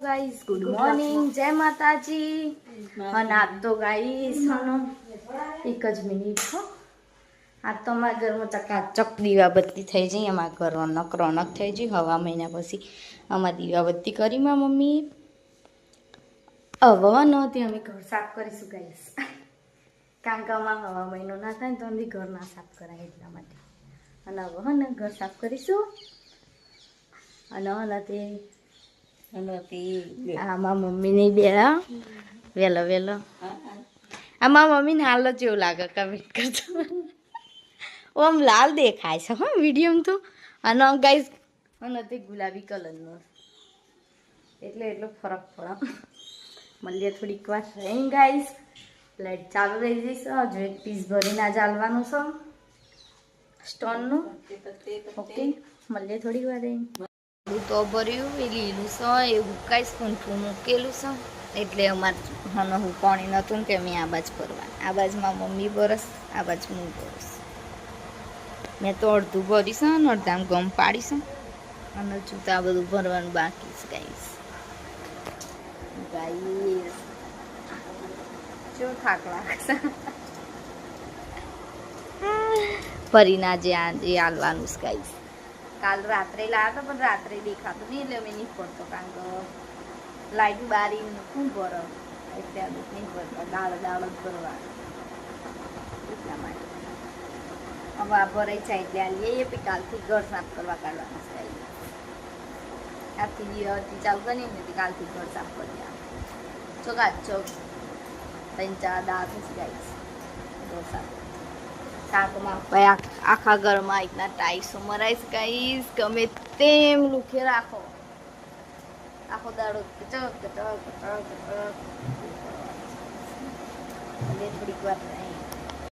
Guys, good morning, જય માતાજી. અને આજ તો ગાઈસ એક જ મિનિટ હો. આજ તો અમારા ઘરમાં ચકાચક દીવાબત્તી થઈ જાય. અમારા ઘરમાં રોનક થઈ જાય. હવા મહિના પછી અમારે દીવાબત્તી કરી માં મમ્મી. હવે નહોતી અમે ઘર સાફ કરીશું ગાઈસ, કારણ કે અમારે હવા મહિનો ના થાય ને તો અમે ઘર ના સાફ કરાય એટલા માટે. અને હવે ને ઘર સાફ કરીશું. અને તે આમાં મમ્મીની બે વેલો વેલો આમાં મમ્મીને હાલ જ એવું લાગે કમેન્ટ કરજો. આમ લાલ દેખાય છે હા વિડીયોમાં તો. અને ગાઈસ અને તે ગુલાબી કલરનો એટલે એટલો ફરક પડે. મળીએ થોડીક વાર રહી ગાઈસ. લાઈટ ચાલુ રહી જઈશ. હજુ એક પીસ ભરીને આ ચાલવાનું છે સ્ટોનનું. ઓકે મળીએ થોડીક વાર રહી. તો ભર્યું એ લીલું છે એ હુકાઈશ ફૂંફું મૂકેલું છે એટલે અમારે હને હું પાણી નહોતું ને કે મેં આ બાજુ ભરવાનું. આ બાજુમાં મમ્મી બરસ, આ બાજુ હું બરસ. મેં તો અડધું ભરીશ ને અડધામ ગમ પાડીશ અને જૂતા બધું ભરવાનું બાકી છે ગાઈસ. ગાઈસ શું થાક લાગશે ફરીને આજે હાલવાનું છે ગાઈસ. કાલ રાત્રે લાવ્યો પણ રાત્રે દેખાતો નહીં એટલે અમે નહીં પડતો, કારણ કે લાઈટ બારી શું ભરો એટલે આ નહીં ભરતો. દાળ જ ભરવા એટલા માટે હવે આ ભરાઈ જાય એટલે આ લઈએ. પછી કાલથી ઘર સાફ કરવા કાઢવાનું છે. આજથી દિવાળી ચાલુ કરીએ ને કાલથી ઘર સાફ કરી આવે ચોક 3-4 દાળ થશે ગાઈસ. ઘર સાફ શાકમાં આખા ઘરમાં એટલા ટાઈસો મરાઈશ ગાઈસ. ગમે તેમ લુખે રાખો આખો દાડો થોડીક વાર નહીં.